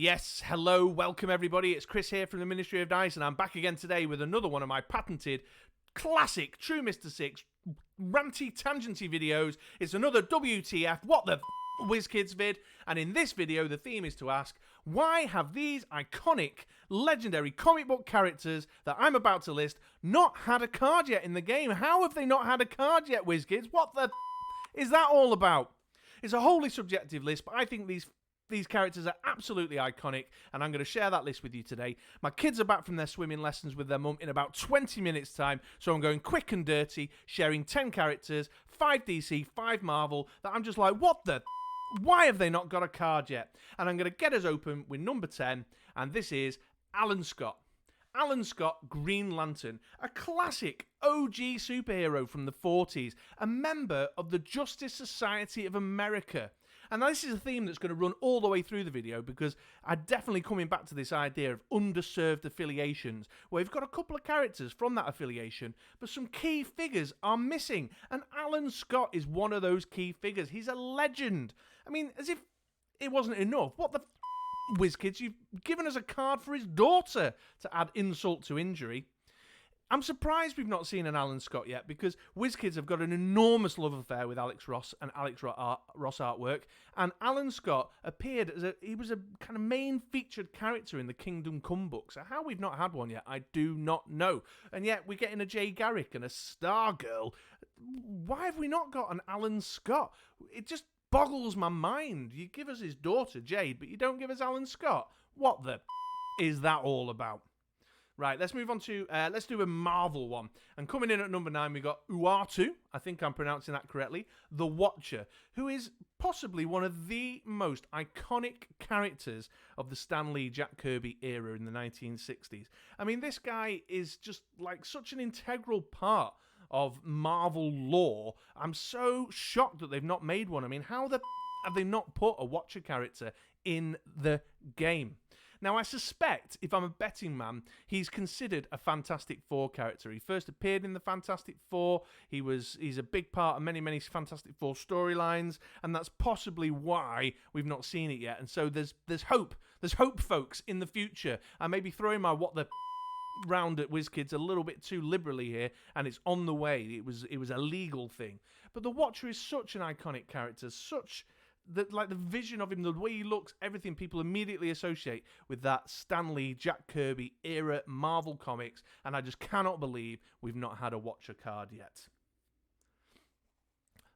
Yes, hello, welcome everybody. It's Chris here from the Ministry of Dice, and I'm back again today with another one of my patented, classic, true Mr. Six, ranty, tangenty videos. It's another WTF, what the WizKids vid, and in this video the theme is to ask, why have these iconic, legendary comic book characters that I'm about to list not had a card yet in the game? How have they not had a card yet, WizKids? What the is that all about? It's a wholly subjective list, but I think these characters are absolutely iconic, and I'm going to share that list with you today. My kids are back from their swimming lessons with their mum in about 20 minutes time, so I'm going quick and dirty, sharing 10 characters, 5 DC, 5 Marvel, that I'm just like, what the... Why have they not got a card yet? And I'm going to get us open with number 10, and this is Alan Scott. Alan Scott, Green Lantern, a classic OG superhero from the 40s, a member of the Justice Society of America. And this is a theme that's going to run all the way through the video, because I'm definitely coming back to this idea of underserved affiliations, where we've got a couple of characters from that affiliation, but some key figures are missing. And Alan Scott is one of those key figures. He's a legend. I mean, as if it wasn't enough. What the WizKids, you've given us a card for his daughter to add insult to injury. I'm surprised we've not seen an Alan Scott yet, because WizKids have got an enormous love affair with Alex Ross and Alex Ross artwork, and Alan Scott appeared as he was a kind of main featured character in the Kingdom Come book. So how we've not had one yet, I do not know. And yet we're getting a Jay Garrick and a Stargirl. Why have we not got an Alan Scott? It just boggles my mind. You give us his daughter Jade, but you don't give us Alan Scott. What the is that all about? Right, let's move on to, let's do a Marvel one. And coming in at number 9, we got Uatu, I think I'm pronouncing that correctly, the Watcher, who is possibly one of the most iconic characters of the Stan Lee, Jack Kirby era in the 1960s. I mean, this guy is just like such an integral part of Marvel lore. I'm so shocked that they've not made one. I mean, how have they not put a Watcher character in the game? Now, I suspect, if I'm a betting man, he's considered a Fantastic Four character. He first appeared in the Fantastic Four. He's a big part of many Fantastic Four storylines, and that's possibly why we've not seen it yet. And so there's hope. There's hope, folks, in the future. I may be throwing my what the round at WizKids a little bit too liberally here, and it's on the way. It was a legal thing. But the Watcher is such an iconic character, such... the vision of him, the way he looks, everything people immediately associate with that Stan Lee, Jack Kirby era Marvel comics, and I just cannot believe we've not had a Watcher card yet.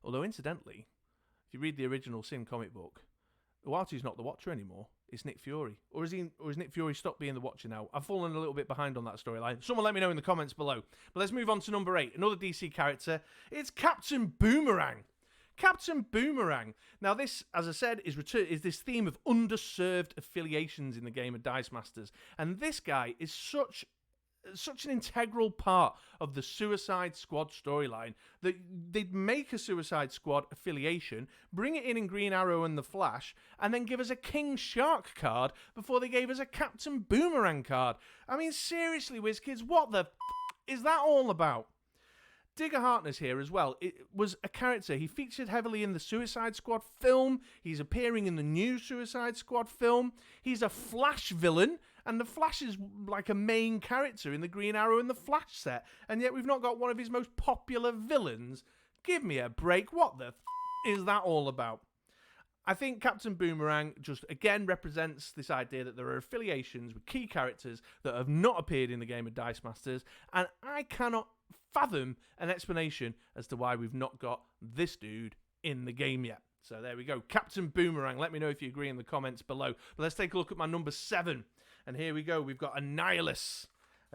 Although, incidentally, if you read the original Sin comic book, Uatu's not the Watcher anymore. It's Nick Fury. Or is Nick Fury stopped being the Watcher now? I've fallen a little bit behind on that storyline. Someone let me know in the comments below. But let's move on to number 8, another DC character. It's Captain Boomerang. Captain Boomerang. Now this, as I said, is this theme of underserved affiliations in the game of Dice Masters. And this guy is such an integral part of the Suicide Squad storyline that they'd make a Suicide Squad affiliation, bring it in Green Arrow and the Flash, and then give us a King Shark card before they gave us a Captain Boomerang card. I mean, seriously, WizKids, what the is that all about? Digger Harkness here as well. It was a character. He featured heavily in the Suicide Squad film. He's appearing in the new Suicide Squad film. He's a Flash villain, and the Flash is like a main character in the Green Arrow and the Flash set, and yet we've not got one of his most popular villains. Give me a break. What the is that all about? I think Captain Boomerang just, again, represents this idea that there are affiliations with key characters that have not appeared in the game of Dice Masters, and I cannot fathom an explanation as to why we've not got this dude in the game yet. So there we go. Captain Boomerang. Let me know if you agree in the comments below. But let's take a look at my number 7. And here we go. We've got Annihilus.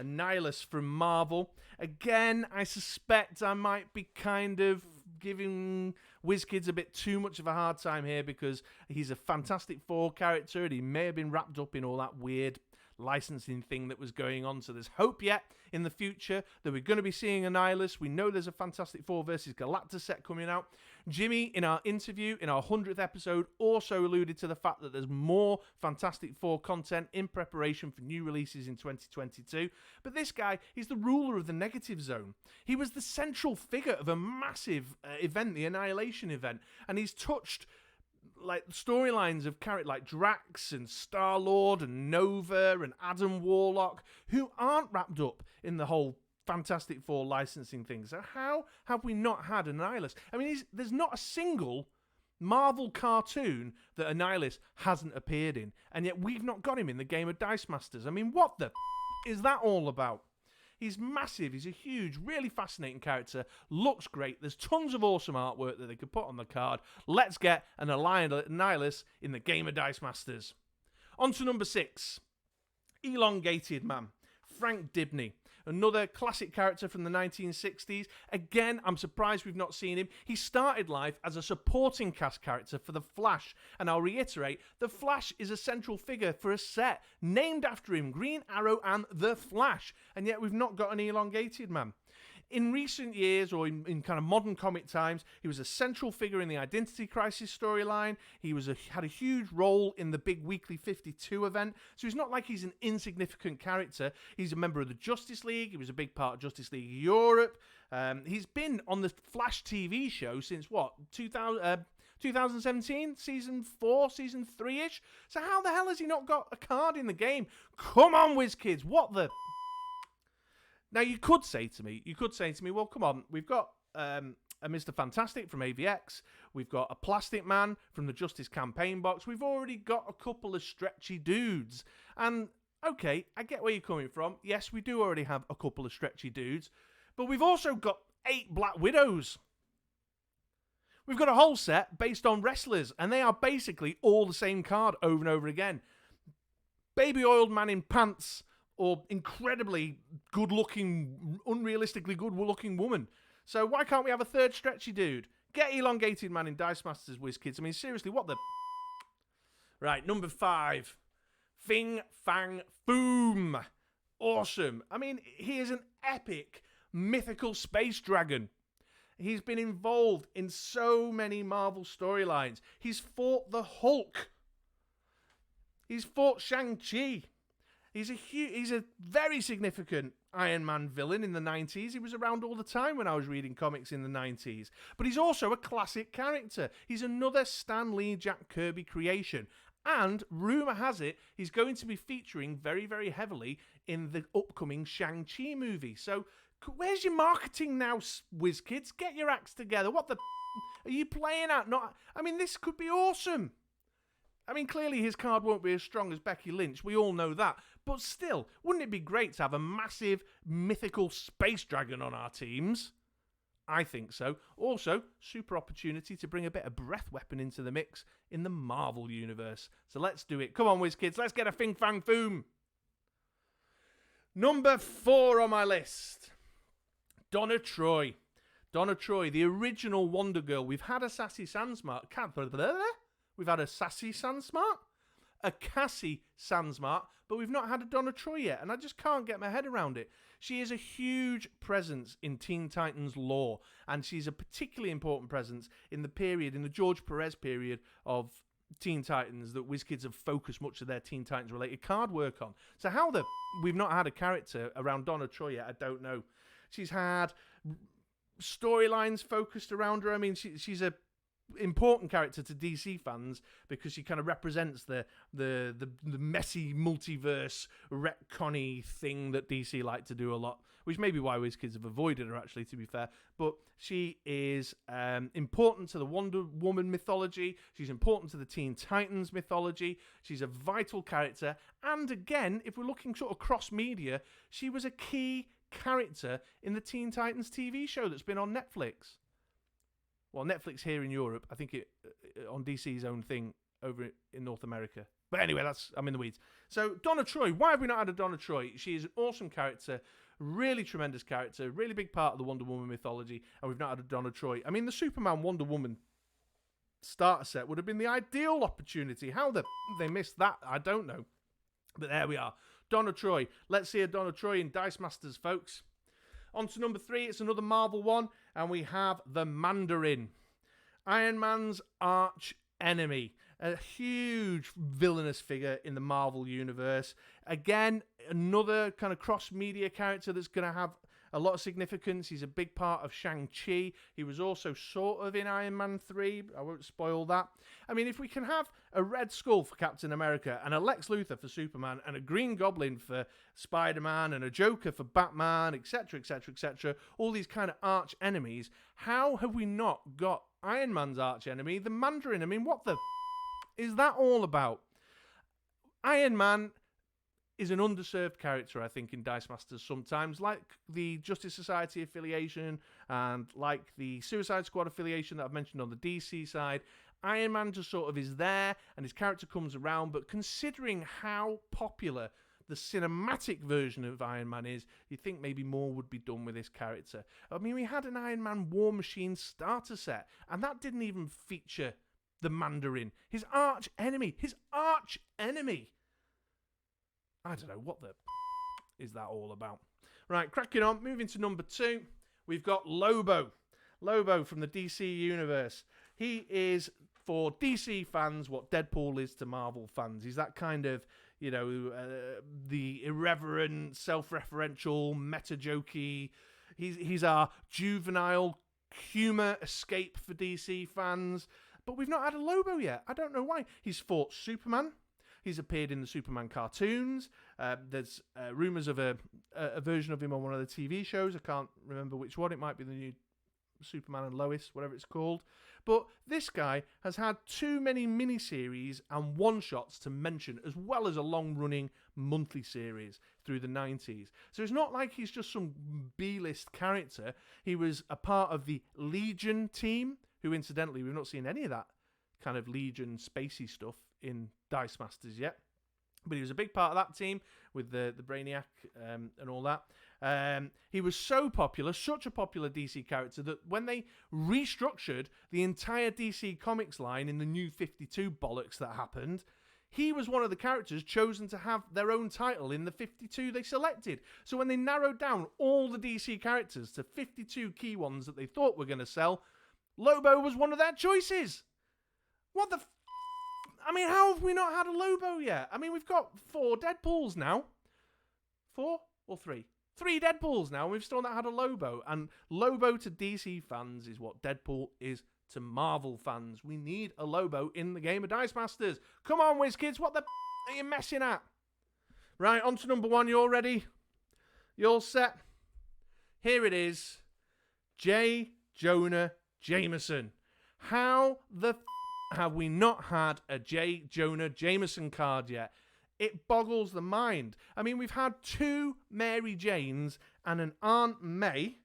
Annihilus from Marvel. Again, I suspect I might be kind of giving WizKids a bit too much of a hard time here, because he's a Fantastic Four character and he may have been wrapped up in all that weird licensing thing that was going on. So there's hope yet in the future that we're going to be seeing Annihilus. We know there's a Fantastic Four versus Galactus set coming out. Jimmy, in our interview, in our 100th episode, also alluded to the fact that there's more Fantastic Four content in preparation for new releases in 2022. But this guy, he's the ruler of the Negative Zone. He was the central figure of a massive event, the Annihilation event, and he's touched like storylines of characters like Drax and Star-Lord and Nova and Adam Warlock who aren't wrapped up in the whole Fantastic Four licensing thing. So how have we not had Annihilus? I mean, there's not a single Marvel cartoon that Annihilus hasn't appeared in, and yet we've not got him in the game of Dice Masters. I mean, what the is that all about? He's massive. He's a huge, really fascinating character. Looks great. There's tons of awesome artwork that they could put on the card. Let's get an Annihilus in the game of Dice Masters. On to number 6. Elongated Man. Frank Dibney. Another classic character from the 1960s. Again, I'm surprised we've not seen him. He started life as a supporting cast character for The Flash. And I'll reiterate, The Flash is a central figure for a set named after him, Green Arrow and The Flash. And yet we've not got an Elongated Man. In recent years, or in kind of modern comic times, he was a central figure in the Identity Crisis storyline. He had a huge role in the big Weekly 52 event. So he's not like he's an insignificant character. He's a member of the Justice League. He was a big part of Justice League Europe. He's been on the Flash TV show since, 2017? Season 4? Season 3-ish? So how the hell has he not got a card in the game? Come on, WizKids. What the... Now, you could say to me, well, come on, we've got a Mr. Fantastic from AVX, we've got a Plastic Man from the Justice Campaign box, we've already got a couple of stretchy dudes. And, okay, I get where you're coming from. Yes, we do already have a couple of stretchy dudes, but we've also got 8 Black Widows. We've got a whole set based on wrestlers, and they are basically all the same card over and over again. Baby oiled man in pants, or incredibly good-looking, unrealistically good-looking woman. So why can't we have a third stretchy dude? Get Elongated Man in Dice Masters, WizKids. I mean, seriously, what the... Right, number 5. Fang Fang Boom. Awesome. I mean, he is an epic, mythical space dragon. He's been involved in so many Marvel storylines. He's fought the Hulk. He's fought Shang-Chi. He's a very significant Iron Man villain in the 90s. He was around all the time when I was reading comics in the 90s. But he's also a classic character. He's another Stan Lee, Jack Kirby creation. And rumour has it, he's going to be featuring very, very heavily in the upcoming Shang-Chi movie. So, where's your marketing now, WizKids? Get your acts together. What the... Are you playing at? I mean, this could be awesome. I mean, clearly his card won't be as strong as Becky Lynch. We all know that. But still, wouldn't it be great to have a massive, mythical space dragon on our teams? I think so. Also, super opportunity to bring a bit of breath weapon into the mix in the Marvel universe. So let's do it. Come on, WizKids. Let's get a Fing Fang Foom. Number 4 on my list. Donna Troy. Donna Troy, the original Wonder Girl. We've had a Sassy Sandsmart. We've had a Sassy Sandsmart, a Cassie Sandsmart, but we've not had a Donna Troy yet, and I just can't get my head around it. She is a huge presence in Teen Titans lore, and she's a particularly important presence in the George Perez period of Teen Titans that WizKids have focused much of their Teen Titans related card work on. So how we've not had a character around Donna Troy yet, I don't know. She's had storylines focused around her. I mean, she's a important character to DC fans because she kind of represents the messy multiverse retconny thing that DC like to do a lot, which may be why WizKids have avoided her, actually, to be fair. But she is important to the Wonder Woman mythology. She's important to the Teen Titans mythology. She's a vital character. And again, if we're looking sort of cross-media, she was a key character in the Teen Titans TV show that's been on Netflix. Well, Netflix here in Europe, I think it on DC's own thing over in North America. But anyway, I'm in the weeds. So, Donna Troy. Why have we not had a Donna Troy? She is an awesome character, really tremendous character, really big part of the Wonder Woman mythology, and we've not had a Donna Troy. I mean, the Superman Wonder Woman starter set would have been the ideal opportunity. How they missed that, I don't know. But there we are. Donna Troy. Let's see a Donna Troy in Dice Masters, folks. On to number 3, it's another Marvel one, and we have the Mandarin. Iron Man's arch enemy. A huge villainous figure in the Marvel universe. Again, another kind of cross-media character that's going to have a lot of significance. He's a big part of Shang-Chi. He was also sort of in Iron Man 3. I won't spoil that. I mean, if we can have a Red Skull for Captain America and a Lex Luthor for Superman and a Green Goblin for Spider-Man and a Joker for Batman, etc., etc., etc., all these kind of arch enemies, how have we not got Iron Man's arch enemy, the Mandarin? I mean, what the is that all about? Iron Man is an underserved character, I think, in Dice Masters sometimes, like the Justice Society affiliation and like the Suicide Squad affiliation that I've mentioned on the DC side. Iron Man just sort of is there, and his character comes around, but considering how popular the cinematic version of Iron Man is, you'd think maybe more would be done with this character. I mean, we had an Iron Man War Machine starter set, and that didn't even feature the Mandarin, his arch enemy. I don't know, what the is that all about? Right, cracking on, moving to number 2, we've got Lobo. Lobo from the DC universe. He is, for DC fans, what Deadpool is to Marvel fans. He's that kind of, the irreverent, self-referential, meta-jokey. He's our juvenile humour escape for DC fans. But we've not had a Lobo yet. I don't know why. He's fought Superman. He's appeared in the Superman cartoons. There's rumours of a version of him on one of the TV shows. I can't remember which one. It might be the new Superman and Lois, whatever it's called. But this guy has had too many miniseries and one-shots to mention, as well as a long-running monthly series through the 90s. So it's not like he's just some B-list character. He was a part of the Legion team, who incidentally, we've not seen any of that kind of Legion spacey stuff in Dice Masters yet. But he was a big part of that team with the Brainiac and all that. He was so popular, such a popular DC character, that when they restructured the entire DC Comics line in the New 52 bollocks that happened, he was one of the characters chosen to have their own title in the 52 they selected. So when they narrowed down all the DC characters to 52 key ones that they thought were going to sell, Lobo was one of their choices. What the I mean, how have we not had a Lobo yet? I mean, we've got 4 Deadpools now. 4 or 3? 3 Deadpools now, and we've still not had a Lobo. And Lobo to DC fans is what Deadpool is to Marvel fans. We need a Lobo in the game of Dice Masters. Come on, WizKids, what the are you messing at? Right, on to number 1. You all ready? You all set? Here it is. J. Jonah Jameson. How the have we not had a J. Jonah Jameson card yet? It boggles the mind. I mean, we've had 2 Mary Janes and an Aunt May,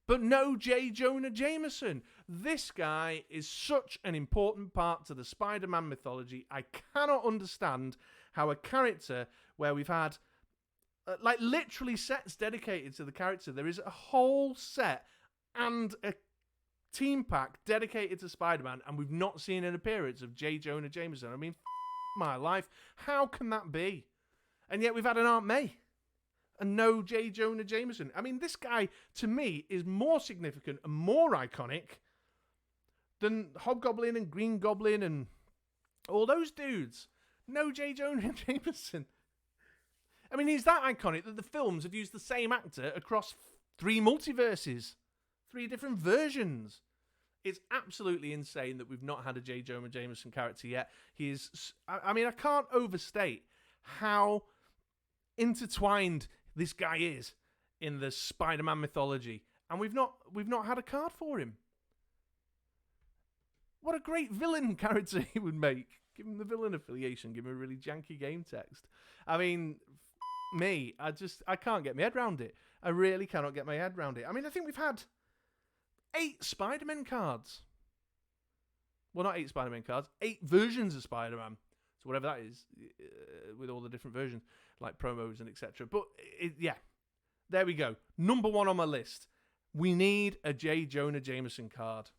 but no J. Jonah Jameson. This guy is such an important part to the Spider-Man mythology. I cannot understand how a character where we've had, literally sets dedicated to the character. There is a whole set and a team pack dedicated to Spider-Man, and we've not seen an appearance of J. Jonah Jameson. I mean, my life, how can that be? And yet we've had an Aunt May and no J. Jonah Jameson. I mean, this guy, to me, is more significant and more iconic than Hobgoblin and Green Goblin and all those dudes. No J. Jonah Jameson. I mean, he's that iconic that the films have used the same actor across 3 multiverses. 3 different versions. It's absolutely insane that we've not had a J. Jonah Jameson character yet. He is, I mean, I can't overstate how intertwined this guy is in the Spider-Man mythology. And we've not had a card for him. What a great villain character he would make. Give him the villain affiliation. Give him a really janky game text. I mean, I can't get my head around it. I really cannot get my head around it. I mean, I think we've had 8 Spider-Man cards. Well, not 8 Spider-Man cards. 8 versions of Spider-Man. So whatever that is, with all the different versions, like promos and etc. But, yeah, there we go. Number 1 on my list. We need a J. Jonah Jameson card.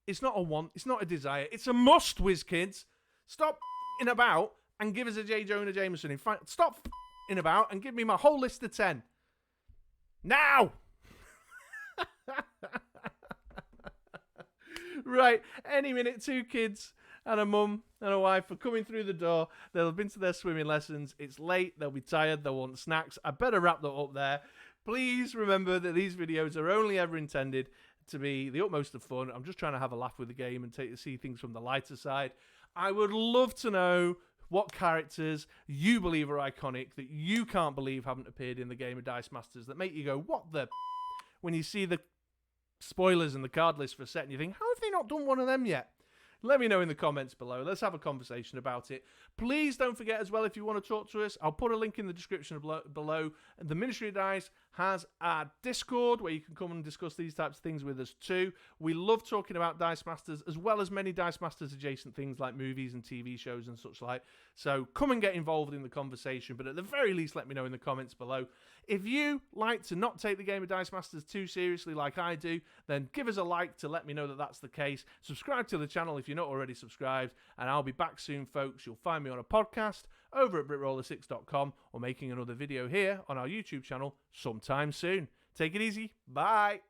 It's not a want. It's not a desire. It's a must, WizKids. Stop in about and give us a J. Jonah Jameson. In fact, stop in about and give me my whole list of 10. Now! Right, any minute, 2 kids and a mum and a wife are coming through the door. They'll have been to their swimming lessons. It's late. They'll be tired. They'll want snacks. I better wrap that up there. Please remember that these videos are only ever intended to be the utmost of fun. I'm just trying to have a laugh with the game and see things from the lighter side. I would love to know what characters you believe are iconic that you can't believe haven't appeared in the game of Dice Masters that make you go, what the when you see the spoilers and the card list for a set and you think, how have they not done one of them yet? Let me know in the comments below. Let's have a conversation about it. Please don't forget as well, if you want to talk to us, I'll put a link in the description below. The Ministry of Dice has a Discord where you can come and discuss these types of things with us too. We love talking about Dice Masters as well as many Dice Masters adjacent things like movies and TV shows and such like. So come and get involved in the conversation, but at the very least let me know in the comments below. If you like to not take the game of Dice Masters too seriously like I do, then give us a like to let me know that that's the case. Subscribe to the channel if you're not already subscribed, and I'll be back soon, folks. You'll find me on a podcast over at britroller6.com or making another video here on our YouTube channel sometime soon. Take it easy. Bye.